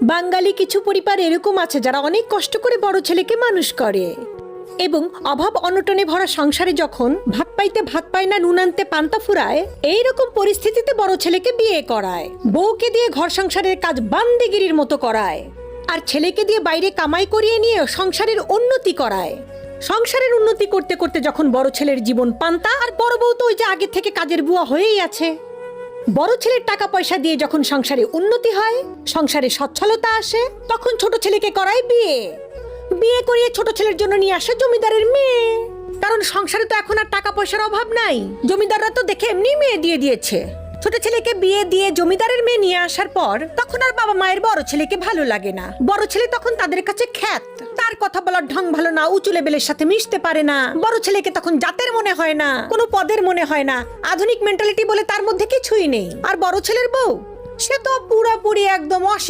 বাঙালি কিছু পরিবার এরকম আছে যারা অনেক কষ্ট করে বড় ছেলেকে মানুষ করে এবং অভাব অনটনে ভরা সংসারে যখন ভাত পাইতে ভাত পায় না, নুন আনতে পান্তা ফুরায়, এইরকম পরিস্থিতিতে বড় ছেলেকে বিয়ে করায়, বউকে দিয়ে ঘর সংসারের কাজ বান্দিগিরির মতো করায়, আর ছেলেকে দিয়ে বাইরে কামাই করিয়ে নিয়ে সংসারের উন্নতি করায়। সংসারের উন্নতি করতে করতে যখন বড় ছেলের জীবন পান্তা, আর বড় বউ তো ওই যে আগে থেকে কাজের বুয়া হয়েই আছে। বড় ছেলের টাকা পয়সা দিয়ে যখন সংসারে উন্নতি হয়, সংসারে সচ্ছলতা আসে, তখন ছোট ছেলেকে করায় বিয়ে। বিয়ে করিয়ে ছোট ছেলের জন্য নিয়ে আসে জমিদারের মেয়ে। কারণ সংসারে তো এখন আর টাকা পয়সার অভাব নাই, জমিদাররা তো দেখে এমনি মেয়ে দিয়ে দিয়েছে। ছোট ছেলেকে বিয়ে দিয়ে জমিদারের মেয়ে নিয়ে আসার পর তখন আর বাবা মায়ের বড় ছেলেকে ভালো লাগে না। বড় ছেলে তখন তাদের কাছে খ্যাত, তার কথা বলার ঢং ভালো না, উঁচু লেভেলের সাথে মিশতে পারে না। বড় ছেলেকে তখন জাতের মনে হয় না, কোনো পদের মনে হয় না, আধুনিক মেন্টালিটি বলে তার মধ্যে কিছুই নেই। আর বড় ছেলের বউ, সে তো পুরোপুরি একদম